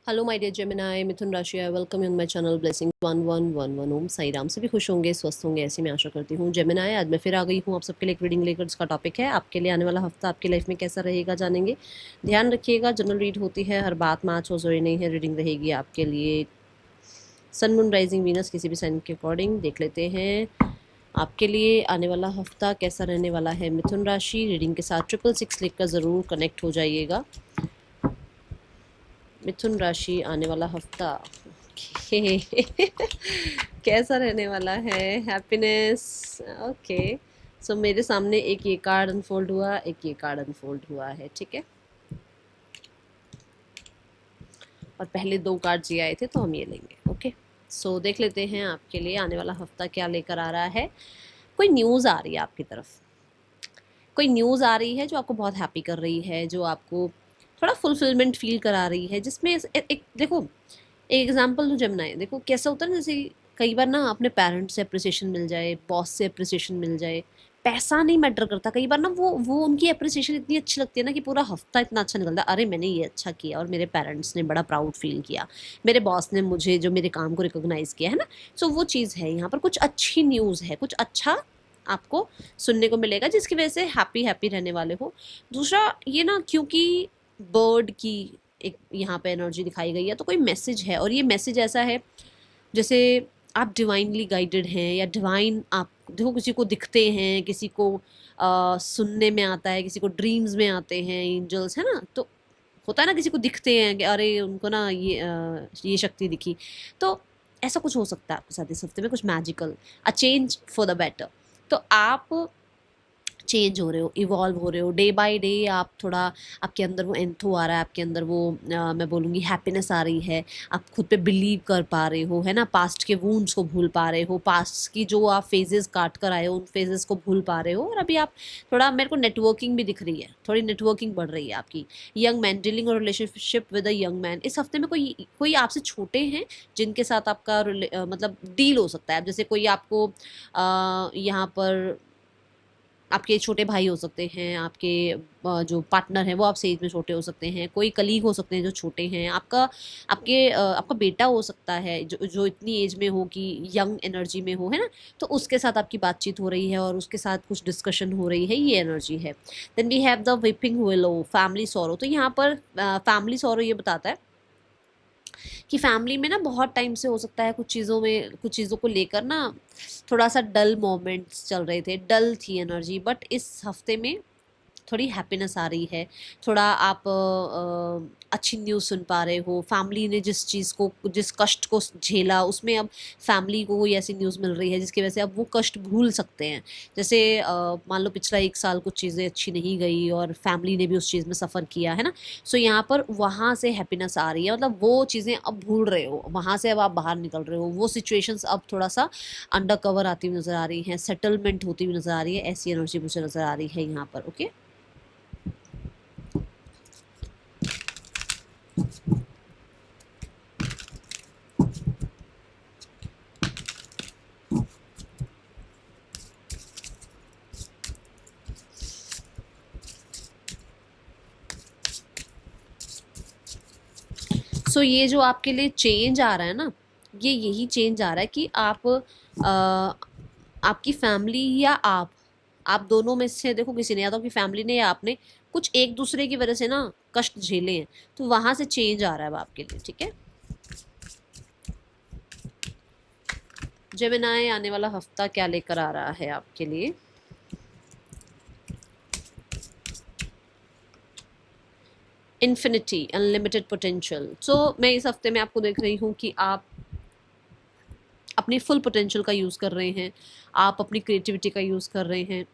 Hello my dear Gemini, मिथुन राशि, I welcome you on my channel blessing 1111 ओम साई राम। सभी खुश होंगे, स्वस्थ होंगे, ऐसी मैं आशा करती हूँ। जेमिनी, आज मैं फिर आ गई हूँ आप सबके लिए एक रीडिंग लेकर, जिसका टॉपिक है आपके लिए आने वाला हफ्ता आपकी लाइफ में कैसा रहेगा, जानेंगे। ध्यान रखिएगा, जनरल रीड होती है, हर बात मैच हो जरूरी नहीं है। रीडिंग रहेगी आपके लिए सन मून राइजिंग वीनस किसी भी साइन के अकॉर्डिंग। देख लेते हैं आपके लिए आने वाला हफ्ता कैसा रहने वाला है। मिथुन राशि रीडिंग के साथ 666 लिखकर ज़रूर कनेक्ट हो जाइएगा। मिथुन राशि आने वाला हफ्ता कैसा रहने वाला है। हैप्पीनेस। ओके, सो मेरे सामने एक ये कार्ड अनफोल्ड हुआ, एक ये कार्ड अनफोल्ड हुआ है, ठीक है। और पहले दो कार्ड्स ये आए थे तो हम ये लेंगे। ओके, सो देख लेते हैं आपके लिए आने वाला हफ्ता क्या लेकर आ रहा है। कोई न्यूज़ आ रही है आपकी तरफ, कोई न्यूज़ आ रही है जो आपको बहुत हैप्पी कर रही है, जो आपको थोड़ा फुलफिलमेंट फील करा रही है, जिसमें एक देखो, एक एग्जांपल तो जमना है। देखो कैसा होता है ना, जैसे कई बार ना अपने पेरेंट्स से अप्रिसिएशन मिल जाए, बॉस से अप्रिसिएशन मिल जाए, पैसा नहीं मैटर करता। कई बार ना वो उनकी अप्रिसिएशन इतनी अच्छी लगती है ना कि पूरा हफ्ता इतना अच्छा निकलता है। अरे मैंने ये अच्छा किया और मेरे पेरेंट्स ने बड़ा प्राउड फील किया, मेरे बॉस ने मुझे जो मेरे काम को रिकॉग्नाइज किया है ना। सो वो चीज़ है, यहाँ पर कुछ अच्छी न्यूज़ है, कुछ अच्छा आपको सुनने को मिलेगा, जिसकी वजह से हैप्पी हैप्पी रहने वाले हो। दूसरा ये ना, क्योंकि बर्ड की एक यहाँ पे एनर्जी दिखाई गई है, तो कोई मैसेज है, और ये मैसेज ऐसा है जैसे आप डिवाइनली गाइडेड हैं, या डिवाइन आप देखो किसी को दिखते हैं, किसी को सुनने में आता है, किसी को ड्रीम्स में आते हैं एंजल्स, है ना। तो होता है ना, किसी को दिखते हैं कि अरे उनको ना ये शक्ति दिखी। तो ऐसा कुछ हो सकता है आपके साथ इस हफ्ते में, कुछ magical, a change for the better. तो आप चेंज हो रहे हो, इवॉल्व हो रहे हो डे बाय डे। आप थोड़ा, आपके अंदर वो एंथो आ रहा है, आपके अंदर वो मैं बोलूँगी हैप्पीनेस आ रही है। आप खुद पे बिलीव कर पा रहे हो, है ना। पास्ट के वूंड्स को भूल पा रहे हो, पास्ट की जो आप फेजेस काट कर आए हो, उन फेजेस को भूल पा रहे हो। और अभी आप थोड़ा, मेरे को नेटवर्किंग भी दिख रही है, थोड़ी नेटवर्किंग बढ़ रही है आपकी। यंग मैन, डीलिंग और relationship with a young man. इस हफ्ते में कोई कोई आपसे छोटे हैं जिनके साथ आपका मतलब डील हो सकता है। अब जैसे कोई आपको यहाँ पर आपके छोटे भाई हो सकते हैं, आपके जो पार्टनर हैं वो आपसे एज में छोटे हो सकते हैं, कोई कलीग हो सकते हैं जो छोटे हैं, आपका बेटा हो सकता है जो जो इतनी एज में हो कि यंग एनर्जी में हो, है ना। तो उसके साथ आपकी बातचीत हो रही है और उसके साथ कुछ डिस्कशन हो रही है, ये एनर्जी है। Then we have the weeping willow, family sorrow. तो यहाँ पर फैमिली सॉरो ये बताता है कि फैमिली में ना बहुत टाइम से हो सकता है कुछ चीज़ों में, कुछ चीज़ों को लेकर ना थोड़ा सा डल मोमेंट्स चल रहे थे, डल थी एनर्जी। बट इस हफ्ते में थोड़ी हैप्पीनेस आ रही है। थोड़ा आप अच्छी न्यूज़ सुन पा रहे हो। फैमिली ने जिस चीज़ को, जिस कष्ट को झेला, उसमें अब फैमिली को कोई ऐसी न्यूज़ मिल रही है जिसकी वजह से अब वो कष्ट भूल सकते हैं। जैसे मान लो पिछला 1 साल कुछ चीज़ें अच्छी नहीं गई और फैमिली ने भी उस चीज़ में सफ़र किया, है ना। सो यहाँ पर वहाँ से हैप्पीनेस आ रही है, मतलब वो चीज़ें अब भूल रहे हो, वहाँ से अब आप बाहर निकल रहे हो। वो सिचुएशंस अब थोड़ा सा अंडर कवर आती हुई नज़र आ रही हैं, सेटलमेंट होती हुई नज़र आ रही है। ऐसी एनर्जी मुझे नज़र आ रही है यहाँ पर। ओके, सो ये जो आपके लिए चेंज आ रहा है ना, ये यही चेंज आ रहा है कि आप आपकी फैमिली या आप दोनों में से देखो, किसी ने, या तो आपकी फैमिली ने या आपने कुछ एक दूसरे की वजह से ना कष्ट झेले हैं, तो वहां से चेंज आ रहा है अब आपके लिए, ठीक है। जेमिनी, आने वाला हफ्ता क्या लेकर आ रहा है आपके लिए। Infinity, unlimited potential. सो मैं इस हफ्ते में आपको देख रही हूँ कि आप अपनी फुल पोटेंशियल का यूज़ कर रहे हैं, आप अपनी क्रिएटिविटी का यूज़ कर रहे हैं,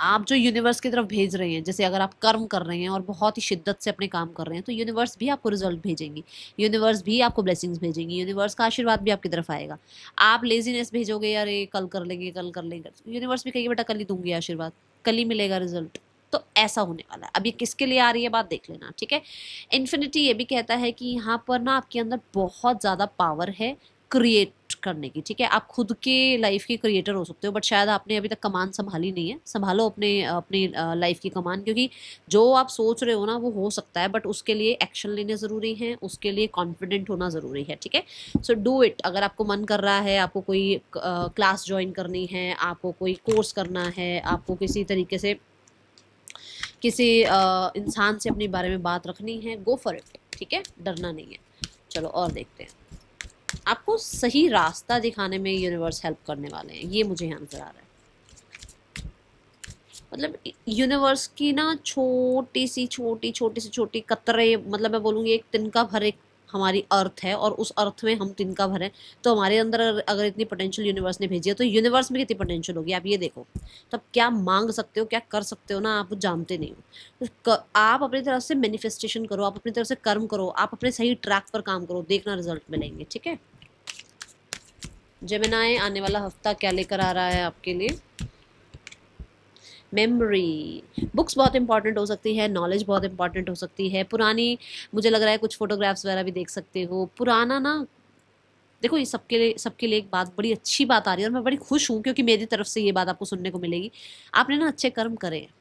आप जो यूनिवर्स की तरफ भेज रहे हैं। जैसे अगर आप कर्म कर रहे हैं और बहुत ही शिद्दत से अपने काम कर रहे हैं, तो यूनिवर्स भी आपको रिजल्ट भेजेंगी, यूनिवर्स भी आपको ब्लेसिंग्स भेजेंगी, यूनिवर्स का आशीर्वाद भी आपकी तरफ आएगा। आप लेजीनेस भेजोगे, अरे कल कर लेंगे, कल कर लेंगे, यूनिवर्स भी कहेगी बेटा कल ही दूंगी आशीर्वाद, कल ही मिलेगा रिजल्ट। तो ऐसा होने वाला है। अब ये किसके लिए आ रही है बात देख लेना, ठीक है। इन्फिनिटी ये भी कहता है कि यहाँ पर ना आपके अंदर बहुत ज़्यादा पावर है करने की, ठीक है। आप खुद के लाइफ के क्रिएटर हो सकते हो, बट शायद आपने अभी तक कमान संभाली नहीं है। संभालो अपने अपनी लाइफ की कमान, क्योंकि जो आप सोच रहे हो ना वो हो सकता है, बट उसके लिए एक्शन लेने ज़रूरी है, उसके लिए कॉन्फिडेंट होना ज़रूरी है, ठीक है। So do it. अगर आपको मन कर रहा है, आपको कोई क्लास ज्वाइन करनी है, आपको कोई कोर्स करना है, आपको किसी तरीके से किसी इंसान से अपने बारे में बात रखनी है, गो फॉर इट, ठीक है, डरना नहीं है। चलो और देखते हैं। आपको सही रास्ता दिखाने में यूनिवर्स हेल्प करने वाले हैं, ये मुझे यहाँ नजर आ रहा है। मतलब यूनिवर्स की ना छोटी सी छोटी कतरे, मतलब मैं बोलूँगी एक तिनका भर एक हमारी अर्थ है, और उस अर्थ में हम तिनका भर हैं। तो हमारे अंदर अगर इतनी पोटेंशियल यूनिवर्स ने भेजी है, तो यूनिवर्स में कितनी पोटेंशियल होगी आप ये देखो। तब क्या मांग सकते हो, क्या कर सकते हो ना, आप जानते नहीं हो। तो आप अपनी तरफ से मैनिफेस्टेशन करो, आप अपनी तरफ से कर्म करो, आप अपने सही ट्रैक पर काम करो, देखना रिजल्ट मिलेंगे, ठीक है। जेमिनाई, आने वाला हफ्ता क्या लेकर आ रहा है आपके लिए? मेमोरी, बुक्स बहुत इंपॉर्टेंट हो सकती है, नॉलेज बहुत इंपॉर्टेंट हो सकती है, पुरानी, मुझे लग रहा है कुछ फोटोग्राफ्स वगैरह भी देख सकते हो। पुराना ना, देखो ये सबके लिए एक बात, बड़ी अच्छी बात आ रही है, और मैं बड़ी खुश हूँ क्योंकि मेरी तरफ से ये बात आपको सुनने को मिलेगी। आपने ना अच्छे कर्म करे हैं,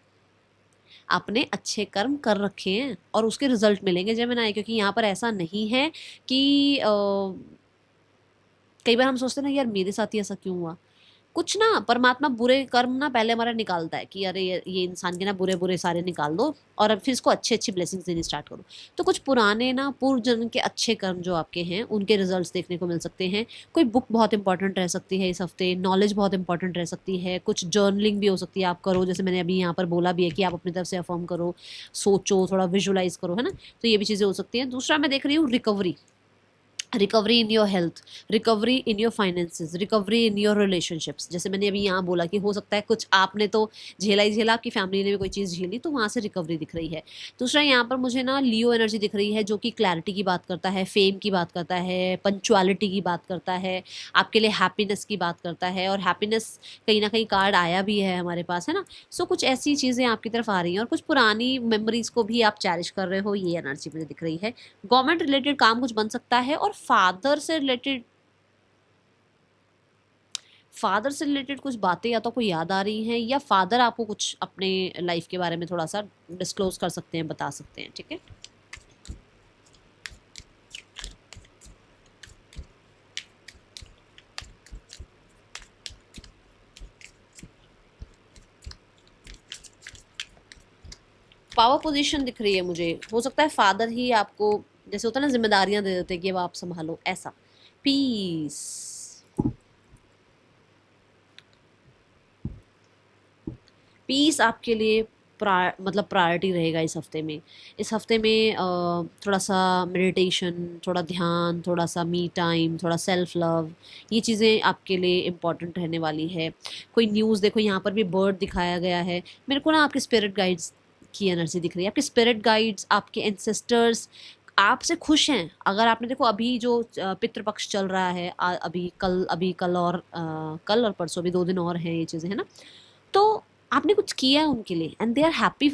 आपने अच्छे कर्म कर रखे हैं, और उसके रिजल्ट मिलेंगे जेमिनाई। क्योंकि यहाँ पर ऐसा नहीं है कि कई बार हम सोचते हैं ना, यार मेरे साथ ही ऐसा क्यों हुआ। कुछ ना परमात्मा बुरे कर्म ना पहले हमारा निकालता है कि अरे ये इंसान के ना बुरे बुरे सारे निकाल दो, और अब फिर इसको अच्छे अच्छी ब्लेसिंग्स देनी स्टार्ट करो। तो कुछ पुराने ना पूर्व जन्म के अच्छे कर्म जो आपके हैं, उनके रिजल्ट्स देखने को मिल सकते हैं। कोई बुक बहुत इंपॉर्टेंट रह सकती है इस हफ्ते, नॉलेज बहुत इंपॉर्टेंट रह सकती है, कुछ जर्नलिंग भी हो सकती है, आप करो, जैसे मैंने अभी यहाँ पर बोला भी है कि आप अपनी तरफ से अफर्म करो, सोचो, थोड़ा विजुलाइज करो, है ना। तो ये भी चीज़ें हो सकती हैं। दूसरा मैं देख रही हूँ recovery, recovery in your health, recovery in your finances, recovery in your relationships. जैसे मैंने अभी यहाँ बोला कि हो सकता है कुछ आपने तो झेला ही झेला, आपकी फैमिली ने भी कोई चीज़ झेली, तो वहाँ से रिकवरी दिख रही है। दूसरा यहाँ पर मुझे ना लियो एनर्जी दिख रही है, जो कि क्लैरिटी की बात करता है, फेम की बात करता है, पंचुअलिटी की बात करता है, आपके लिए हैप्पीनेस की बात करता है। और हैप्पीनेस कहीं ना कहीं कार्ड आया भी है हमारे पास, है ना। सो कुछ ऐसी चीज़ें आपकी तरफ आ रही हैं, और कुछ पुरानी मेमोरीज को भी आप चैरिश कर रहे हो, ये एनर्जी मुझे दिख रही है। गवर्नमेंट रिलेटेड काम कुछ बन सकता है, और फादर से रिलेटेड कुछ बातें या तो कोई याद आ रही हैं, या फादर आपको कुछ अपने लाइफ के बारे में थोड़ा सा डिस्क्लोज कर सकते हैं, बता सकते हैं, ठीक है। पावर पोजीशन दिख रही है मुझे, हो सकता है फादर ही आपको, जैसे होता है ना जिम्मेदारियां दे देते हैं कि अब आप संभालो, ऐसा। पीस, पीस आपके लिए मतलब प्रायोरिटी रहेगा इस हफ्ते में। इस हफ्ते में थोड़ा सा मेडिटेशन, थोड़ा ध्यान, थोड़ा सा मी टाइम, थोड़ा सेल्फ लव, ये चीज़ें आपके लिए इम्पॉर्टेंट रहने वाली है। कोई न्यूज़ देखो, यहाँ पर भी बर्ड दिखाया गया है। मेरे को ना आपके स्पिरिट गाइड्स की एनर्जी दिख रही है। आपके स्पिरिट गाइड्स, आपके एंसेस्टर्स आपसे खुश हैं। अगर आपने देखो अभी जो पितृपक्ष चल रहा है, अभी कल और परसों, भी 2 दिन और हैं ये चीज़ें, है ना। तो आपने कुछ किया है उनके लिए, and they are happy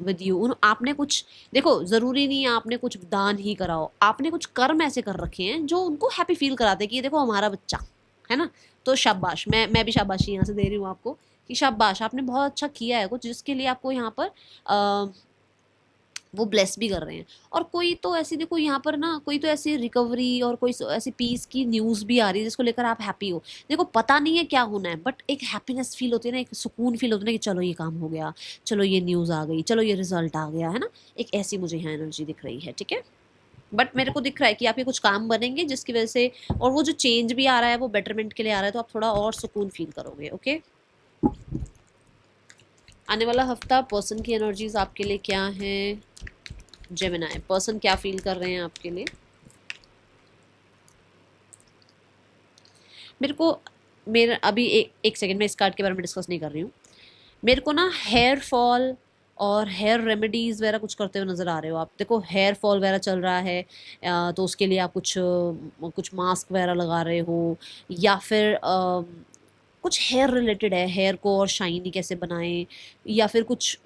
with you. आपने कुछ, देखो ज़रूरी नहीं है आपने कुछ दान ही कराओ, आपने कुछ कर्म ऐसे कर रखे हैं जो उनको हैप्पी फील कराते हैं कि ये देखो हमारा बच्चा है ना। तो शाबाश, मैं भी शाबाशी यहाँ से दे रही हूँ आपको, कि शाबाश, आपने बहुत अच्छा किया है कुछ, जिसके लिए आपको यहाँ पर वो ब्लेस भी कर रहे हैं। और कोई तो ऐसी, देखो यहाँ पर ना, कोई तो ऐसी रिकवरी और कोई ऐसी पीस की न्यूज़ भी आ रही है जिसको लेकर आप हैप्पी हो। देखो पता नहीं है क्या होना है, बट एक हैप्पीनेस फील होती है ना, एक सुकून फील होता है ना, कि चलो ये काम हो गया, चलो ये न्यूज़ आ गई, चलो ये रिजल्ट आ गया, है ना। एक ऐसी मुझे यहाँ एनर्जी दिख रही है, ठीक है। बट मेरे को दिख रहा है कि आपके कुछ काम बनेंगे जिसकी वजह से, और वो जो चेंज भी आ रहा है वो बेटरमेंट के लिए आ रहा है, तो आप थोड़ा और सुकून फील करोगे, ओके। आने वाला हफ्ता पर्सन की एनर्जीज आपके लिए क्या है? जेमिनाई, पर्सन क्या फील कर रहे हैं आपके लिए? मेरे को, मेरा अभी एक सेकंड में इस कार्ड के बारे में डिस्कस नहीं कर रही हूँ। मेरे को ना हेयर फॉल और हेयर रेमेडीज वगैरह कुछ करते हुए नज़र आ रहे हो आप। देखो हेयर फॉल वगैरह चल रहा है, तो उसके लिए आप कुछ मास्क वगैरह लगा रहे हो, या फिर कुछ हेयर रिलेटेड है, हेयर को और शाइनी कैसे बनाएं, या फिर कुछ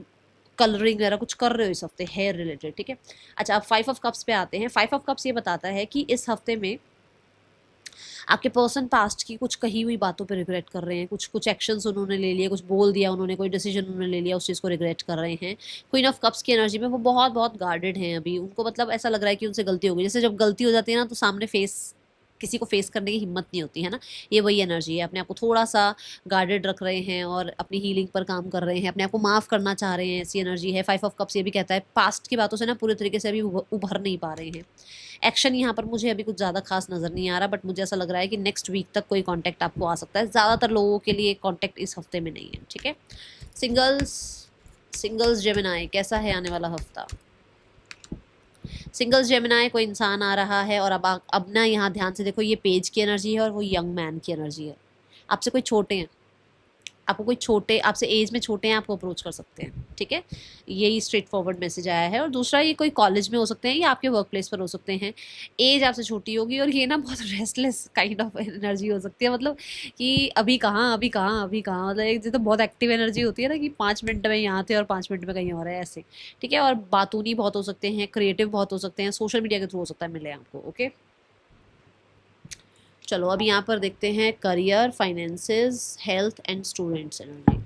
कलरिंग वगैरह कुछ कर रहे हो इस हफ्ते हेयर रिलेटेड, ठीक है। अच्छा, अब 5 ऑफ कप्स पे आते हैं। 5 ऑफ कप्स ये बताता है कि इस हफ्ते में आपके पर्सन पास्ट की कुछ कही हुई बातों पे रिग्रेट कर रहे हैं, कुछ कुछ एक्शंस उन्होंने ले लिए, कुछ बोल दिया उन्होंने, कोई डिसीजन उन्होंने ले लिया, उस चीज़ को रिग्रेट कर रहे हैं। क्वीन ऑफ कप्स की एनर्जी में वो बहुत बहुत गार्डेड हैं अभी, उनको मतलब ऐसा लग रहा है कि उनसे गलती हो गई। जैसे जब गलती हो जाती है ना तो सामने किसी को फेस करने की हिम्मत नहीं होती है ना, ये वही एनर्जी है। अपने आप को थोड़ा सा गार्डेड रख रहे हैं और अपनी हीलिंग पर काम कर रहे हैं, अपने आप को माफ़ करना चाह रहे हैं, ऐसी एनर्जी है। 5 ऑफ कप्स ये भी कहता है पास्ट की बातों से ना पूरे तरीके से अभी उभर नहीं पा रहे हैं। एक्शन यहाँ पर मुझे अभी कुछ ज़्यादा खास नज़र नहीं आ रहा, बट मुझे ऐसा लग रहा है कि नेक्स्ट वीक तक कोई कॉन्टैक्ट आपको आ सकता है। ज़्यादातर लोगों के लिए कॉन्टैक्ट इस हफ्ते में नहीं है, ठीक है। सिंगल्स जेमिनाई, कैसा है आने वाला हफ्ता? सिंगल्स जेमिनाई, कोई इंसान आ रहा है और अब ना यहाँ ध्यान से देखो, ये पेज की एनर्जी है और वो यंग मैन की एनर्जी है। आपसे कोई छोटे हैं, आपसे एज में छोटे हैं, आपको अप्रोच कर सकते हैं, ठीक है। यही स्ट्रेट फॉरवर्ड मैसेज आया है। और दूसरा, ये कोई कॉलेज में हो सकते हैं या आपके वर्क प्लेस पर हो सकते हैं। एज आपसे छोटी होगी और ये ना बहुत रेस्टलेस काइंड ऑफ एनर्जी हो सकती है, मतलब कि अभी कहाँ अभी कहाँ अभी कहाँ, मतलब एक तो बहुत एक्टिव एनर्जी होती है ना कि 5 मिनट में यहाँ थे और 5 मिनट में कहीं और है, ऐसे, ठीक है। और बातूनी बहुत हो सकते हैं, क्रिएटिव बहुत हो सकते हैं, सोशल मीडिया के थ्रू हो सकता है मिले आपको, ओके। चलो अब यहाँ पर देखते हैं career, finances, health and students energy.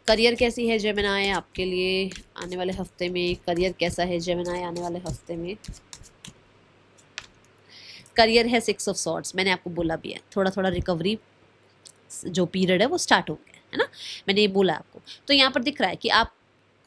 Career कैसी है जेमिनाई आपके लिए आने वाले हफ्ते में? करियर कैसा है जेमिनाई आने वाले हफ्ते में? करियर है 6 ऑफ सॉर्ड्स। मैंने आपको बोला भी है थोड़ा थोड़ा रिकवरी जो पीरियड है वो स्टार्ट हो गया है ना, मैंने ये बोला आपको। तो यहाँ पर दिख रहा है कि आप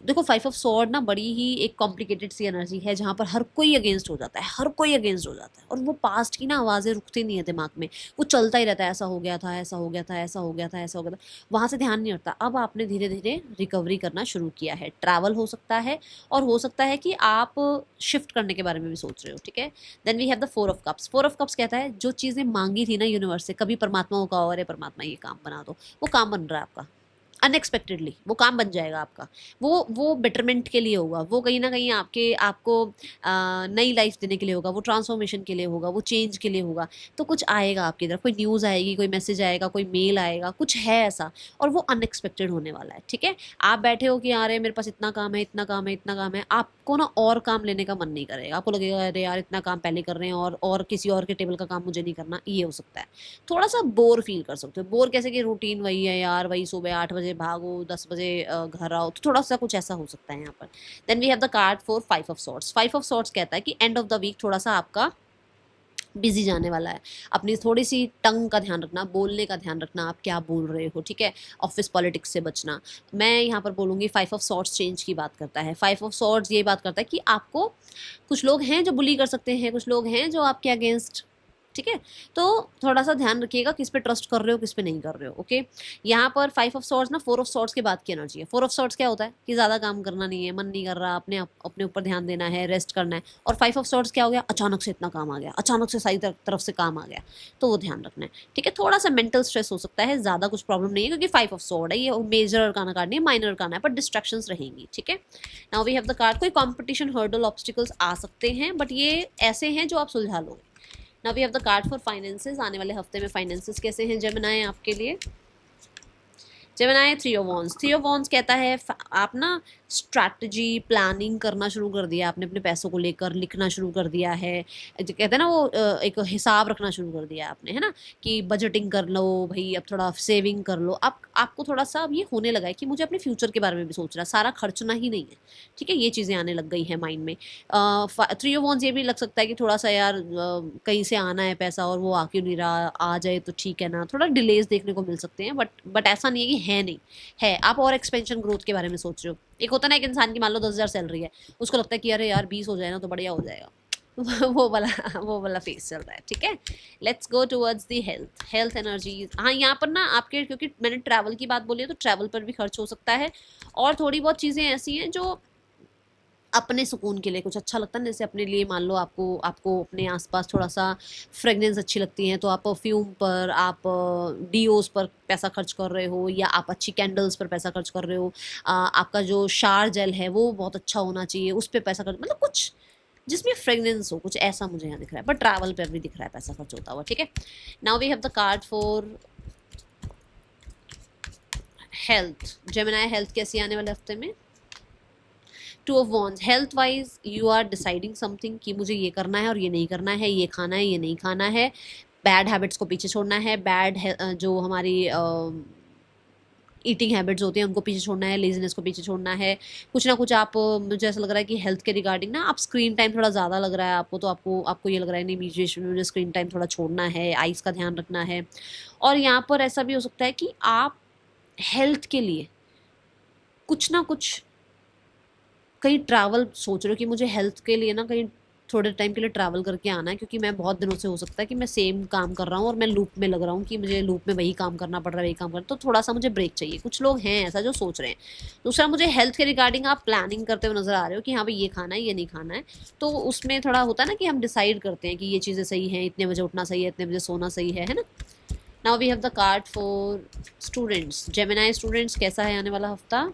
देखो 5 ऑफ सॉर्ड ना बड़ी ही एक कॉम्प्लिकेटेड सी एनर्जी है जहाँ पर हर कोई अगेंस्ट हो जाता है, हर कोई अगेंस्ट हो जाता है। और वो पास्ट की ना आवाज़ें रुकती नहीं है दिमाग में, वो चलता ही रहता है, ऐसा हो गया था, ऐसा हो गया था, ऐसा हो गया था, ऐसा हो गया था, वहाँ से ध्यान नहीं हटता। अब आपने धीरे धीरे रिकवरी करना शुरू किया है, ट्रैवल हो सकता है और हो सकता है कि आप शिफ्ट करने के बारे में भी सोच रहे हो, ठीक है। Then we have the 4 of cups. 4 of cups कहता है जो चीज़ें मांगी थी ना यूनिवर्स से, कभी परमात्मा को कहा, अरे परमात्मा ये काम बना दो, वो काम बन रहा है आपका अनएक्सपेक्टेडली, वो काम बन जाएगा आपका। वो बेटरमेंट के लिए होगा, वो कहीं ना कहीं आपको नई लाइफ देने के लिए होगा, वो ट्रांसफॉर्मेशन के लिए होगा, वो चेंज के लिए होगा। तो कुछ आएगा आपकी तरफ, कोई न्यूज़ आएगी, कोई मैसेज आएगा, कोई मेल आएगा, कुछ है ऐसा, और वो अनएक्सपेक्टेड होने वाला है, ठीक है। आप बैठे हो कि यार मेरे पास इतना काम है, इतना काम है, इतना काम है, आपको ना और काम लेने का मन नहीं करेगा, आपको लगेगा अरे यार इतना काम पहले कर रहे हैं और किसी और के टेबल का काम मुझे नहीं करना, ये हो सकता है। थोड़ा सा बोर फील कर सकते हो। बोर कैसे कि रूटीन वही है यार, वही सुबह 8 बजे भागो, 10 बजे घर आओ, तो थोड़ा सा कुछ ऐसा हो सकता है यहाँ पर। Then we have the card for 5 of swords. 5 of swords कहता है कि एंड ऑफ द वीक थोड़ा सा आपका बिजी जाने वाला है। अपनी थोड़ी सी टंग का ध्यान रखना, बोलने का ध्यान रखना, आप क्या बोल रहे हो, ठीक है। ऑफिस पॉलिटिक्स से बचना। मैं यहाँ पर बोलूँगी 5 ऑफ सॉर्ड्स चेंज की बात करता है। 5 ऑफ सॉर्ड्स ये बात करता है कि आपको कुछ लोग हैं जो बुली कर सकते हैं, कुछ लोग हैं जो आपके अगेंस्ट, ठीक है। तो थोड़ा सा ध्यान रखिएगा किस पे ट्रस्ट कर रहे हो, किस पे नहीं कर रहे हो, ओके। यहाँ पर 5 ऑफ सॉर्ड्स ना 4 ऑफ सॉर्ड्स के बाद की एनर्जी है। 4 ऑफ सॉर्ड्स क्या होता है कि ज़्यादा काम करना नहीं है, मन नहीं कर रहा, अपने ऊपर ध्यान देना है, रेस्ट करना है। और 5 ऑफ सॉर्ड्स क्या हो गया, अचानक से इतना काम आ गया, अचानक से सारी तरफ से काम आ गया, तो वो ध्यान रखना है, ठीक है। थोड़ा सा मेंटल स्ट्रेस हो सकता है, ज़्यादा कुछ प्रॉब्लम नहीं है क्योंकि 5 ऑफ सॉर्ड है, ये मेजर अरकाना कार्ड नहीं है, माइनर अरकाना है, पर डिस्ट्रैक्शंस रहेंगी, ठीक है। Now we have the card, कोई कॉम्पिटिशन, हर्डल, ऑब्स्टिकल्स आ सकते हैं, बट ये ऐसे हैं जो आप सुलझा लोगे। Now we have the card for finances. आने वाले हफ्ते में फाइनेंसेस कैसे हैं जेमिनाई आपके लिए? Gemini 3 of wands. 3 of wands कहता है आप ना स्ट्रैटेजी प्लानिंग करना शुरू कर दिया आपने, अपने पैसों को लेकर लिखना शुरू कर दिया है, जो कहते हैं ना वो एक हिसाब रखना शुरू कर दिया आपने, है ना, कि बजटिंग कर लो भाई, अब थोड़ा सेविंग कर लो। आपको थोड़ा सा अब ये होने लगा है कि मुझे अपने फ्यूचर के बारे में भी सोचना, सारा खर्चना ही नहीं है, ठीक है। ये चीज़ें आने लग गई हैं माइंड में। 3 ऑफ वॉन्ड्स ये भी लग सकता है कि थोड़ा सा यार कहीं से आना है पैसा और वो आ क्यों नहीं रहा, आ जाए तो ठीक है ना, थोड़ा डिलेज देखने को मिल सकते हैं, बट ऐसा नहीं है कि है नहीं है। आप और एक्सपेंशन ग्रोथ के बारे में सोच रहे हो। एक होता है ना एक इंसान की मान लो 10,000 सैलरी है, उसको लगता है कि अरे यार 20 हो जाए ना तो बढ़िया हो जाएगा। वो वाला फेस चल रहा है, ठीक है। Let's go towards the health energies. हाँ, यहाँ पर ना आपके, क्योंकि मैंने ट्रैवल की बात बोली है तो ट्रैवल पर भी खर्च हो सकता है, और थोड़ी बहुत चीज़ें ऐसी हैं जो अपने सुकून के लिए कुछ अच्छा लगता है, जैसे अपने लिए मान लो आपको अपने आसपास थोड़ा सा फ्रेगनेंस अच्छी लगती है तो आप परफ्यूम पर, आप डीओज पर पैसा खर्च कर रहे हो, या आप अच्छी कैंडल्स पर पैसा खर्च कर रहे हो। आपका जो शार जेल है वो बहुत अच्छा होना चाहिए, उस पर पैसा खर्च, मतलब कुछ जिसमें फ्रेगनेंस हो, कुछ ऐसा मुझे यहाँ दिख रहा है। पर ट्रैवल पर भी दिख रहा है पैसा खर्च होता हुआ, ठीक है। Now we have the card for health. Gemini health कैसी आने वाले हफ्ते में? Two of wands, health wise you are deciding something कि मुझे ये करना है और ये नहीं करना है, ये खाना है ये नहीं खाना है, बैड हैबिट्स को पीछे छोड़ना है, बैड जो हमारी ईटिंग हैबिट्स होती हैं उनको पीछे छोड़ना है, लेजीनेस को पीछे छोड़ना है, कुछ ना कुछ आप मुझे ऐसा लग रहा है कि हेल्थ के रिगार्डिंग ना आप स्क्रीन टाइम थोड़ा ज़्यादा लग रहा है आपको, तो आपको आपको ये लग रहा है नहीं मुझे स्क्रीन टाइम थोड़ा छोड़ना है, आइज़ का ध्यान रखना है। और यहाँ पर ऐसा भी हो सकता है कि आप हेल्थ के लिए कुछ ना कुछ कहीं ट्रैवल सोच रहे हो कि मुझे हेल्थ के लिए ना कहीं थोड़े टाइम के लिए ट्रैवल करके आना है, क्योंकि मैं बहुत दिनों से हो सकता है कि मैं सेम काम कर रहा हूँ और मैं लूप में लग रहा हूँ कि मुझे लूप में वही काम करना पड़ रहा है, वही काम करना, तो थोड़ा सा मुझे ब्रेक चाहिए। कुछ लोग हैं ऐसा जो सोच रहे हैं। दूसरा, मुझे हेल्थ के रिगार्डिंग आप प्लानिंग करते हुए नजर आ रहे हो कि हाँ भाई ये खाना है ये नहीं खाना है, तो उसमें थोड़ा होता है ना कि हम डिसाइड करते हैं कि ये चीज़ें सही हैं, इतने बजे उठना सही है, इतने बजे सोना सही है ना। Now we have the card for students, Gemini students, कैसा है आने वाला हफ्ता?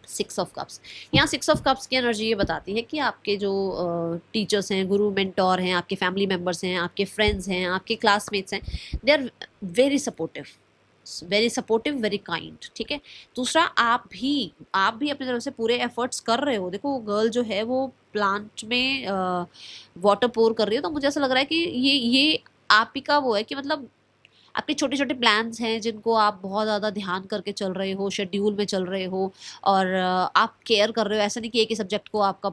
6 ऑफ कप्स। यहाँ 6 ऑफ कप्स की एनर्जी ये बताती है कि आपके जो टीचर्स हैं, गुरु मेंटोर हैं, आपके फैमिली मेम्बर्स हैं, आपके फ्रेंड्स हैं, आपके क्लासमेट्स हैं, they are very supportive, very supportive, very kind. ठीक है। दूसरा, आप भी अपनी तरफ से पूरे एफर्ट्स कर रहे हो। देखो गर्ल जो है वो प्लांट में वाटर पोर कर रही है, तो मुझे ऐसा लग रहा है कि ये आप ही का वो है कि मतलब आपके छोटे छोटे प्लान्स हैं जिनको आप बहुत ज़्यादा ध्यान करके चल रहे हो, शेड्यूल में चल रहे हो, और आप केयर कर रहे हो। ऐसा नहीं कि एक ही सब्जेक्ट को आपका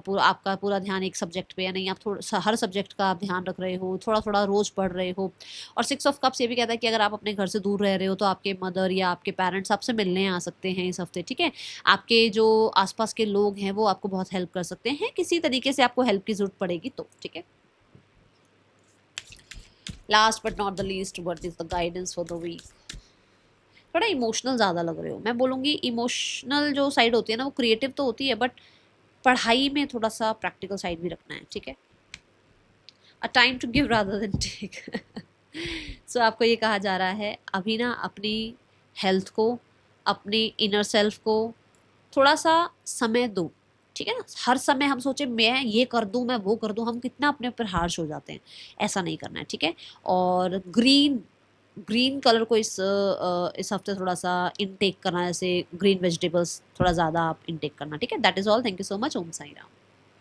पूरा ध्यान एक सब्जेक्ट पे है, नहीं, आप थोड़ा हर सब्जेक्ट का आप ध्यान रख रहे हो, थोड़ा थोड़ा रोज़ पढ़ रहे हो। और 6 ऑफ कप्स ये भी कहता है कि अगर आप अपने घर से दूर रह रहे हो तो आपके मदर या आपके पेरेंट्स आपसे मिलने आ सकते हैं इस हफ्ते। ठीक है। आपके जो आसपास के लोग हैं वो आपको बहुत हेल्प कर सकते हैं, किसी तरीके से आपको हेल्प की ज़रूरत पड़ेगी तो। ठीक है। Last but not the least, what is the guidance for the week? थोड़ा इमोशनल ज़्यादा लग रहे हो। मैं बोलूँगी इमोशनल जो साइड होती है ना वो क्रिएटिव तो होती है, बट पढ़ाई में थोड़ा सा प्रैक्टिकल साइड भी रखना है। ठीक है। A time to give rather than take. So आपको ये कहा जा रहा है अभी ना अपनी हेल्थ को, अपनी इनर सेल्फ को थोड़ा सा समय दो। ठीक है ना। हर समय हम सोचे मैं ये कर दूं, मैं वो कर दूं, हम कितना अपने ऊपर हार्श हो जाते हैं। ऐसा नहीं करना है। ठीक है। और ग्रीन ग्रीन कलर को इस हफ्ते थोड़ा सा इनटेक करना, जैसे ग्रीन वेजिटेबल्स थोड़ा ज़्यादा आप इनटेक करना। ठीक है। That is all. Thank you so much. Om Sai Ram.